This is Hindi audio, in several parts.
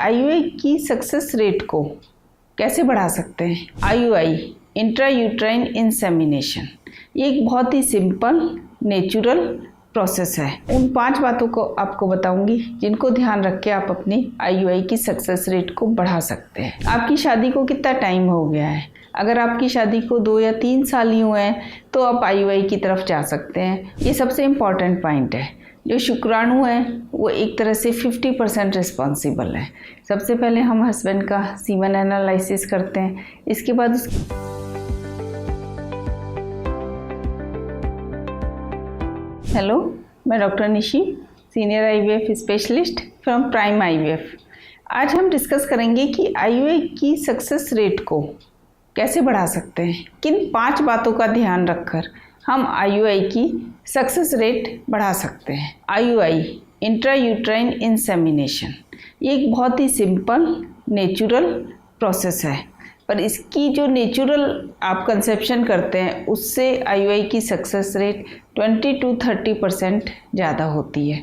आईयूआई की सक्सेस रेट को कैसे बढ़ा सकते हैं। आईयूआई, इंट्रा यूट्राइन इंसेमिनेशन, ये एक बहुत ही सिंपल नेचुरल प्रोसेस है। उन 5 बातों को आपको बताऊंगी जिनको ध्यान रख के आप अपनी आईयूआई की सक्सेस रेट को बढ़ा सकते हैं। आपकी शादी को कितना टाइम हो गया है? अगर आपकी शादी को 2 या 3 साल ही हुए हैं तो आप आईयूआई की तरफ जा सकते हैं। ये सबसे इम्पॉर्टेंट पॉइंट है। जो शुक्राणु है वो एक तरह से 50% रिस्पॉन्सिबल है। सबसे पहले हम हस्बैंड का सीमन एनालिसिस करते हैं, इसके बाद हेलो, मैं doctor Nishi, senior IVF specialist from prime IVF. आज हम डिस्कस करेंगे कि आईयूआई की सक्सेस रेट को कैसे बढ़ा सकते हैं। किन 5 बातों का ध्यान रखकर हम आईयूआई की सक्सेस रेट बढ़ा सकते हैं। आईयूआई, इंट्रा यूट्राइन इंसेमिनेशन, ये एक बहुत ही सिंपल नेचुरल प्रोसेस है, पर इसकी जो नेचुरल आप कंसेप्शन करते हैं उससे आईयूआई की सक्सेस रेट 20 to 30% ज़्यादा होती है।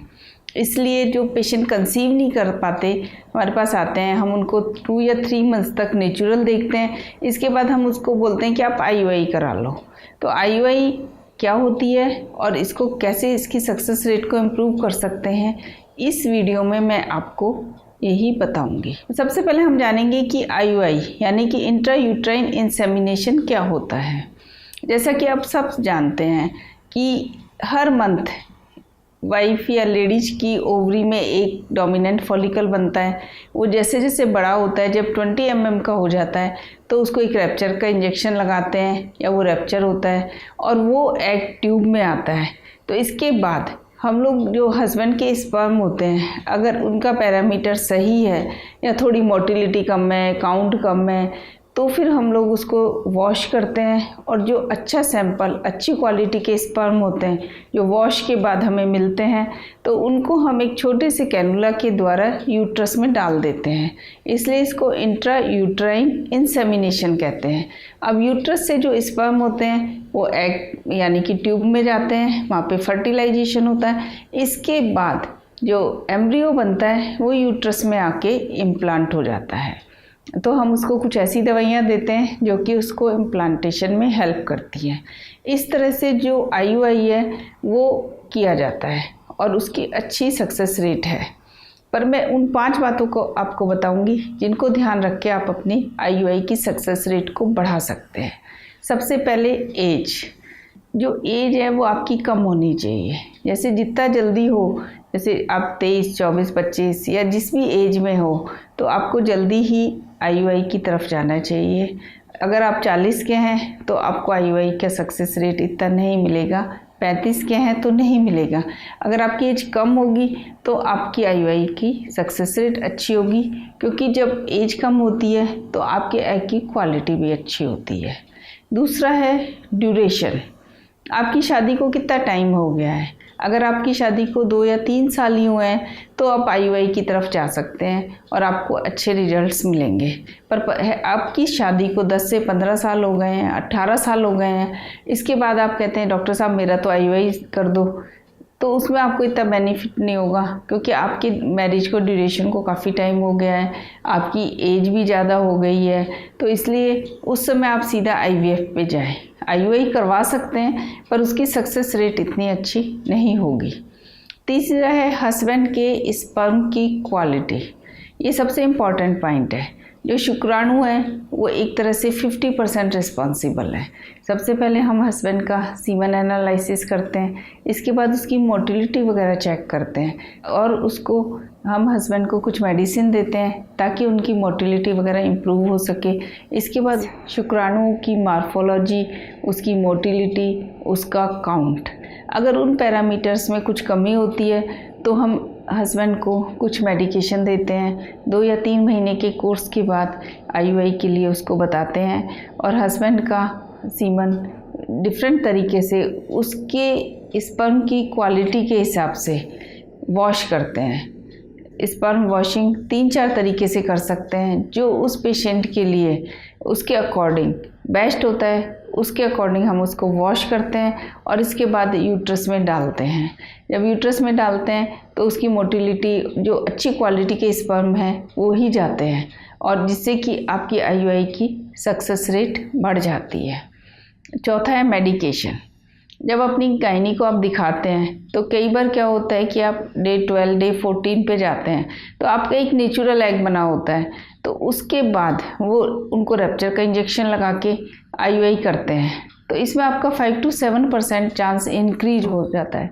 इसलिए जो पेशेंट कंसीव नहीं कर पाते हमारे पास आते हैं, हम उनको 2 या 3 मंथ्स तक नेचुरल देखते हैं। इसके बाद हम उसको बोलते हैं कि आप आईयूआई करा लो। तो आईयूआई क्या होती है और इसको कैसे इसकी सक्सेस रेट को इम्प्रूव कर सकते हैं, इस वीडियो में मैं आपको यही बताऊंगी। सबसे पहले हम जानेंगे कि आईयूआई यानी कि इंट्रा यूट्राइन इंसेमिनेशन क्या होता है। जैसा कि आप सब जानते हैं कि हर मंथ वाइफ या लेडीज की ओवरी में एक डोमिनेंट फॉलिकल बनता है। वो जैसे जैसे बड़ा होता है, जब 20 mm का हो जाता है तो उसको एक रैप्चर का इंजेक्शन लगाते हैं या वो रैप्चर होता है और वो एग ट्यूब में आता है। तो इसके बाद हम लोग जो हस्बैंड के स्पर्म होते हैं, अगर उनका पैरामीटर सही है या थोड़ी मोटिलिटी कम है, काउंट कम है, तो फिर हम लोग उसको वॉश करते हैं और जो अच्छा सैंपल, अच्छी क्वालिटी के स्पर्म होते हैं जो वॉश के बाद हमें मिलते हैं, तो उनको हम एक छोटे से कैनुला के द्वारा यूट्रस में डाल देते हैं। इसलिए इसको इंट्रा यूट्राइन इंसेमिनेशन कहते हैं। अब यूट्रस से जो स्पर्म होते हैं वो एग यानी कि ट्यूब में जाते हैं, वहाँ पे फर्टिलाइजेशन होता है। इसके बाद जो एम्ब्रियो बनता है वो यूट्रस में आके इम्प्लांट हो जाता है। तो हम उसको कुछ ऐसी दवाइयाँ देते हैं जो कि उसको इम्प्लांटेशन में हेल्प करती हैं। इस तरह से जो आईयूआई है वो किया जाता है और उसकी अच्छी सक्सेस रेट है। पर मैं उन 5 बातों को आपको बताऊंगी जिनको ध्यान रख के आप अपनी आईयूआई की सक्सेस रेट को बढ़ा सकते हैं। सबसे पहले एज, जो एज है वो आपकी कम होनी चाहिए। जैसे जितना जल्दी हो, जैसे आप 23, 24, 25 या जिस भी एज में हो, तो आपको जल्दी ही आईयूआई की तरफ जाना चाहिए। अगर आप 40 के हैं तो आपको आईयूआई का सक्सेस रेट इतना नहीं मिलेगा, 35 के हैं तो नहीं मिलेगा। अगर आपकी एज कम होगी तो आपकी आईयूआई की सक्सेस रेट अच्छी होगी, क्योंकि जब एज कम होती है तो आपके एग की क्वालिटी भी अच्छी होती है। दूसरा है ड्यूरेशन, आपकी शादी को कितना टाइम हो गया है? अगर आपकी शादी को 2 या 3 साल ही हुए हैं तो आप आईयूआई की तरफ जा सकते हैं और आपको अच्छे रिजल्ट्स मिलेंगे। पर आपकी शादी को 10 से 15 साल हो गए हैं, 18 साल हो गए हैं, इसके बाद आप कहते हैं डॉक्टर साहब मेरा तो आईयूआई कर दो, तो उसमें आपको इतना बेनिफिट नहीं होगा, क्योंकि आपकी मैरिज को ड्यूरेशन को काफ़ी टाइम हो गया है, आपकी एज भी ज़्यादा हो गई है। तो इसलिए उस समय आप सीधा आईवीएफ पे जाएं। आईयूआई करवा सकते हैं पर उसकी सक्सेस रेट इतनी अच्छी नहीं होगी। तीसरा है हस्बैंड के स्पर्म की क्वालिटी, ये सबसे इम्पॉर्टेंट पॉइंट है। जो शुक्राणु है वो एक तरह से 50% रिस्पॉन्सिबल है। सबसे पहले हम हस्बैंड का सीमन एनालिसिस करते हैं, इसके बाद उसकी मोटिलिटी वगैरह चेक करते हैं और उसको हम हस्बैंड को कुछ मेडिसिन देते हैं ताकि उनकी मोटिलिटी वगैरह इम्प्रूव हो सके। इसके बाद शुक्राणु की मार्फोलॉजी, उसकी मोटिलिटी, उसका काउंट, अगर उन पैरामीटर्स में कुछ कमी होती है तो हम हस्बैंड को कुछ मेडिकेशन देते हैं। 2 या 3 महीने के कोर्स के बाद आईयूआई के लिए उसको बताते हैं और हस्बैंड का सीमन डिफरेंट तरीके से उसके स्पर्म की क्वालिटी के हिसाब से वॉश करते हैं। स्पर्म वॉशिंग 3-4 तरीके से कर सकते हैं, जो उस पेशेंट के लिए उसके अकॉर्डिंग बेस्ट होता है उसके अकॉर्डिंग हम उसको वॉश करते हैं और इसके बाद यूट्रस में डालते हैं। जब यूट्रस में डालते हैं तो उसकी मोटिलिटी, जो अच्छी क्वालिटी के स्पर्म हैं वो ही जाते हैं, और जिससे कि आपकी IUI की सक्सेस रेट बढ़ जाती है। चौथा है मेडिकेशन। जब अपनी गायनी को आप दिखाते हैं तो कई बार क्या होता है कि आप डे 12, डे 14 पे जाते हैं तो आपका एक नेचुरल एग बना होता है, तो उसके बाद वो उनको रैप्चर का इंजेक्शन लगा के IUI करते हैं, तो इसमें आपका 5 to 7% चांस इंक्रीज हो जाता है।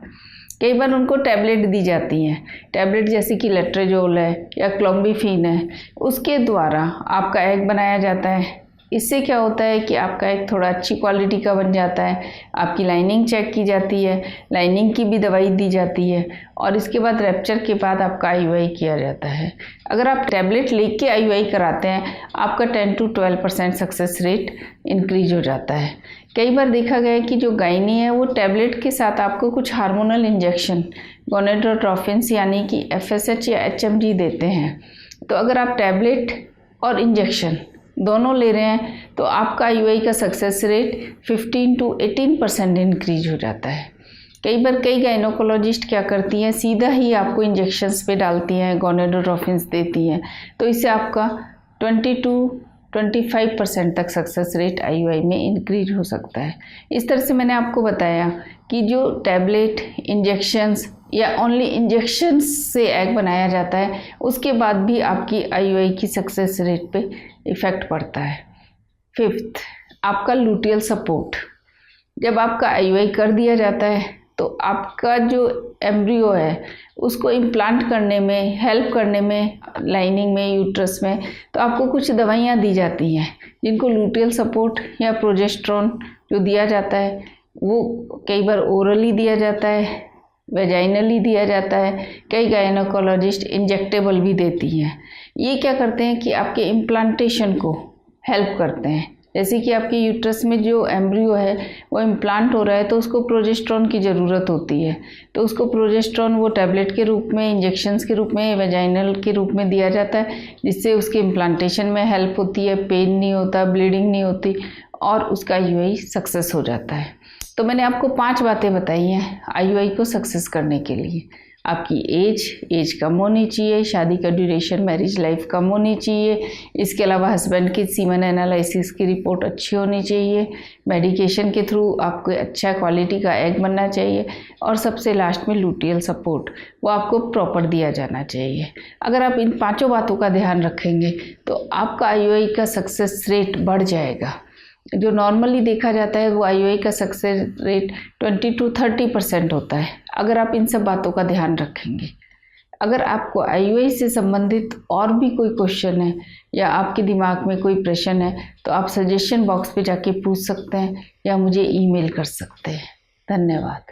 कई बार उनको टैबलेट दी जाती हैं, टैबलेट जैसे कि लेट्रेजोल है या क्लोम्बिफेन है, उसके द्वारा आपका एग बनाया जाता है। इससे क्या होता है कि आपका एक थोड़ा अच्छी क्वालिटी का बन जाता है, आपकी लाइनिंग चेक की जाती है, लाइनिंग की भी दवाई दी जाती है, और इसके बाद रैप्चर के बाद आपका IUI किया जाता है। अगर आप टैबलेट लेके IUI कराते हैं, आपका 10 to 12% सक्सेस रेट इंक्रीज हो जाता है। कई बार देखा गया है कि जो गायनी है वो टैबलेट के साथ आपको कुछ हार्मोनल इंजेक्शन, गोनेडोट्रोफिन्स यानी कि FSH या HMG देते हैं। तो अगर आप टैबलेट और इंजेक्शन दोनों ले रहे हैं तो आपका IUI का सक्सेस रेट 15 to 18% इंक्रीज हो जाता है। कई बार कई गायनोकोलॉजिस्ट क्या करती हैं, सीधा ही आपको इंजेक्शन्स पे डालती हैं, गोनेडोट्रोफिन्स देती हैं, तो इससे आपका 20 to 25% तक सक्सेस रेट IUI में इंक्रीज हो सकता है। इस तरह से मैंने आपको बताया कि जो टैबलेट, इंजेक्शन्स या ओनली इंजेक्शन्स से एग बनाया जाता है, उसके बाद भी आपकी IUI की सक्सेस रेट पे इफ़ेक्ट पड़ता है। 5th, आपका लूटियल सपोर्ट। जब आपका IUI कर दिया जाता है तो आपका जो एम्ब्रियो है उसको इम्प्लांट करने में, हेल्प करने में, लाइनिंग में, यूट्रस में, तो आपको कुछ दवाइयाँ दी जाती हैं जिनको लूटियल सपोर्ट या प्रोजेस्टेरोन जो दिया जाता है वो कई बार ओरली दिया जाता है, वेजाइनली दिया जाता है, कई गायनोकोलॉजिस्ट इंजेक्टेबल भी देती हैं। ये क्या करते हैं कि आपके इम्प्लांटेशन को हेल्प करते हैं। जैसे कि आपके यूट्रस में जो एम्ब्रियो है वो इम्प्लांट हो रहा है तो उसको प्रोजेस्टेरोन की ज़रूरत होती है, तो उसको प्रोजेस्टेरोन वो टैबलेट के रूप में, इंजेक्शन्स के रूप में, वेजाइनल के रूप में दिया जाता है, जिससे उसके इम्प्लांटेशन में हेल्प होती है, पेन नहीं होता, ब्लीडिंग नहीं होती, और उसका IUI सक्सेस हो जाता है। तो मैंने आपको 5 बातें बताई हैं IUI को सक्सेस करने के लिए। आपकी एज कम होनी चाहिए, शादी का ड्यूरेशन, मैरिज लाइफ कम होनी चाहिए, इसके अलावा हस्बैंड की सीमन एनालिसिस की रिपोर्ट अच्छी होनी चाहिए, मेडिकेशन के थ्रू आपको अच्छा क्वालिटी का एग बनना चाहिए, और सबसे लास्ट में लूटियल सपोर्ट वो आपको प्रॉपर दिया जाना चाहिए। अगर आप इन 5 बातों का ध्यान रखेंगे तो आपका IUI का सक्सेस रेट बढ़ जाएगा। जो नॉर्मली देखा जाता है वो IUI का सक्सेस रेट 20 to 30% होता है, अगर आप इन सब बातों का ध्यान रखेंगे। अगर आपको IUI से संबंधित और भी कोई क्वेश्चन है या आपके दिमाग में कोई प्रश्न है तो आप सजेशन बॉक्स पे जाके पूछ सकते हैं या मुझे ईमेल कर सकते हैं। धन्यवाद।